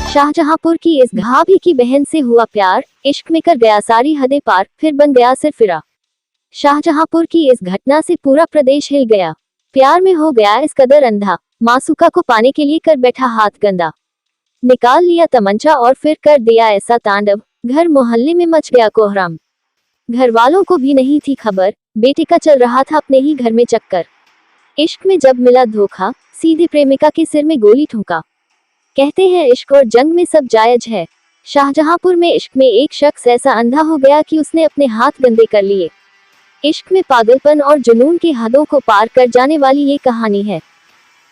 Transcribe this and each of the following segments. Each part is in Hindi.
शाहजहांपुर की इस भाभी की बहन से हुआ प्यार, इश्क में कर गया सारी हदें पार, फिर बन गया सिर फिरा। शाहजहांपुर की इस घटना से पूरा प्रदेश हिल गया। प्यार में हो गया इस कदर अंधा, मासूका को पाने के लिए कर बैठा हाथ गंदा। निकाल लिया तमंचा और फिर कर दिया ऐसा तांडव, घर मोहल्ले में मच गया कोहराम। घर वालों को भी नहीं थी खबर, बेटे का चल रहा था अपने ही घर में चक्कर। इश्क में जब मिला धोखा, सीधे प्रेमिका के सिर में गोली ठोका। कहते हैं इश्क और जंग में सब जायज है। शाहजहांपुर में इश्क में एक शख्स ऐसा अंधा हो गया कि उसने अपने हाथ गंदे कर लिए। इश्क में पागलपन और जुनून की हदों को पार कर जाने वाली ये कहानी है,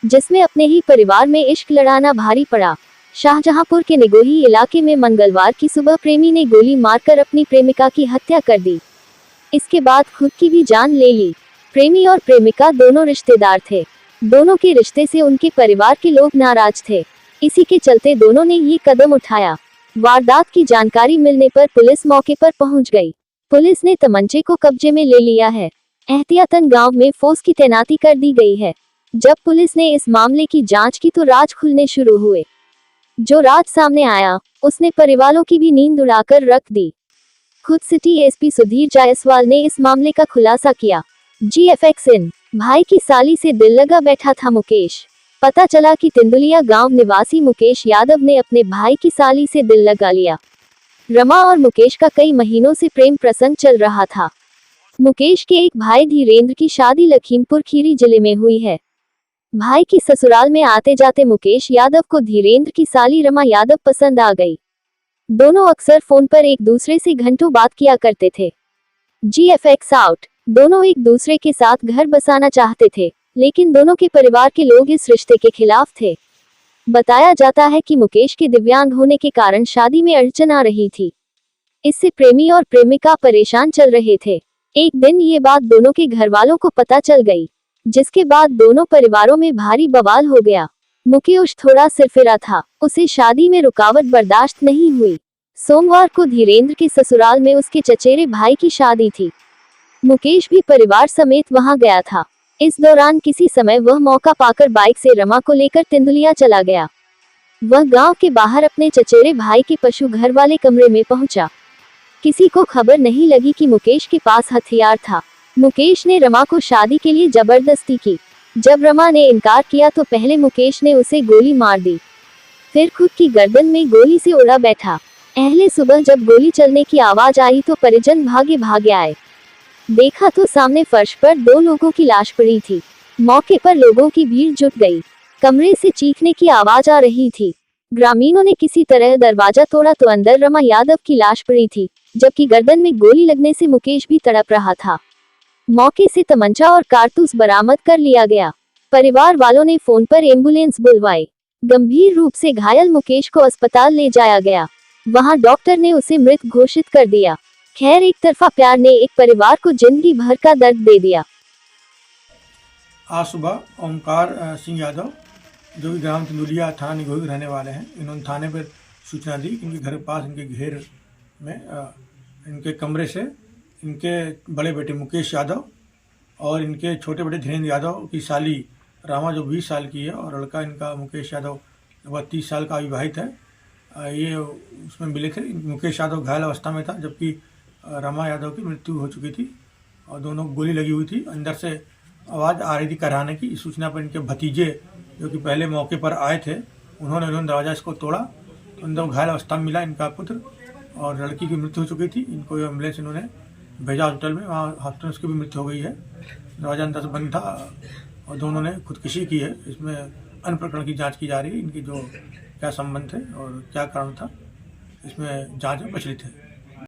जिसमें अपने ही परिवार में इश्क लड़ाना भारी पड़ा। शाहजहांपुर के निगोही इलाके में मंगलवार की सुबह प्रेमी ने गोली मारकर अपनी प्रेमिका की हत्या कर दी। इसके बाद खुद की भी जान ले ली। प्रेमी और प्रेमिका दोनों रिश्तेदार थे। दोनों के रिश्ते से उनके परिवार के लोग नाराज थे। इसी के चलते दोनों ने ये कदम उठाया। वारदात की जानकारी मिलने पर पुलिस मौके पर पहुंच गई। पुलिस ने तमंचे को कब्जे में ले लिया है। एहतियातन गांव में फोर्स की तैनाती कर दी गई है। जब पुलिस ने इस मामले की जांच की तो राज खुलने शुरू हुए। जो राज सामने आया, उसने परिवारों की भी नींद उड़ाकर रख दी। खुद सिटी एसपी सुधीर जायसवाल ने इस मामले का खुलासा किया। GFX इन भाई की साली से दिल लगा बैठा था मुकेश। पता चला कि तेंदुलिया गांव निवासी मुकेश यादव ने अपने भाई की साली से दिल लगा लिया। रमा और मुकेश का कई महीनों से प्रेम प्रसंग चल रहा था। मुकेश के एक भाई धीरेंद्र की शादी लखीमपुर खीरी जिले में हुई है। भाई की ससुराल में आते जाते मुकेश यादव को धीरेंद्र की साली रमा यादव पसंद आ गई। दोनों अक्सर फोन पर एक दूसरे से घंटों बात किया करते थे। GFX आउट, दोनों एक दूसरे के साथ घर बसाना चाहते थे, लेकिन दोनों के परिवार के लोग इस रिश्ते के खिलाफ थे। बताया जाता है कि मुकेश के दिव्यांग होने के कारण शादी में अड़चन आ रही थी। इससे प्रेमी और प्रेमिका परेशान चल रहे थे। एक दिन ये बात दोनों के घर वालों को पता चल गई, जिसके बाद दोनों परिवारों में भारी बवाल हो गया। मुकेश थोड़ा सिरफिरा था, उसे शादी में रुकावट बर्दाश्त नहीं हुई। सोमवार को धीरेंद्र के ससुराल में उसके चचेरे भाई की शादी थी। मुकेश भी परिवार समेत वहां गया था। इस दौरान किसी समय वह मौका पाकर बाइक से रमा को लेकर तेंदुलिया चला गया। वह गांव के बाहर अपने चचेरे भाई के पशु घर वाले कमरे में पहुंचा। किसी को खबर नहीं लगी कि मुकेश के पास हथियार था। मुकेश ने रमा को शादी के लिए जबरदस्ती की। जब रमा ने इनकार किया तो पहले मुकेश ने उसे गोली मार दी, फिर खुद की गर्दन में गोली से उड़ा बैठा। अहले सुबह जब गोली चलने की आवाज आई तो परिजन भागे भागे आए। देखा तो सामने फर्श पर 2 लोगों की लाश पड़ी थी। मौके पर लोगों की भीड़ जुट गई। कमरे से चीखने की आवाज आ रही थी। ग्रामीणों ने किसी तरह दरवाजा तोड़ा तो अंदर रमा यादव की लाश पड़ी थी, जबकि गर्दन में गोली लगने से मुकेश भी तड़प रहा था। मौके से तमंचा और कारतूस बरामद कर लिया गया। परिवार वालों ने फोन पर एम्बुलेंस बुलवाई। गंभीर रूप से घायल मुकेश को अस्पताल ले जाया गया। वहां डॉक्टर ने उसे मृत घोषित कर दिया। खैर, एक तरफा प्यार ने एक परिवार को जिंदगी भर का दर्द दे दिया। आज सुबह ओमकार सिंह यादव, जो कि ग्राम तेंदुलिया थाना निगोही के रहने वाले हैं, इन्होंने थाने पर सूचना दी कि इनके घर के पास इनके घेर में इनके कमरे से इनके बड़े बेटे मुकेश यादव और इनके छोटे बेटे धीरेंद्र यादव की साली रमा, जो 20 साल की है, और लड़का इनका मुकेश यादव लगभग 30 साल का अविवाहित है, ये उसमें मिले थे। मुकेश यादव घायल अवस्था में था, जबकि रमा यादव की मृत्यु हो चुकी थी और दोनों गोली लगी हुई थी। अंदर से आवाज़ आ रही थी कराने की। इस सूचना पर इनके भतीजे, जो कि पहले मौके पर आए थे, उन्होंने दरवाजा इसको तोड़ा। अंदर घायल अवस्था में मिला इनका पुत्र, और लड़की की मृत्यु हो चुकी थी। इनको एम्बुलेंस इन्होंने भेजा हॉस्पिटल में, वहाँ हॉस्पिटल उसकी भी मृत्यु हो गई है। दरवाजा अंदर से बंद था और दोनों ने खुदकुशी की है। इसमें अन्य प्रकरण की जाँच की जा रही है। इनकी जो क्या संबंध थे और क्या कारण था, इसमें जाँच में प्रचलित है।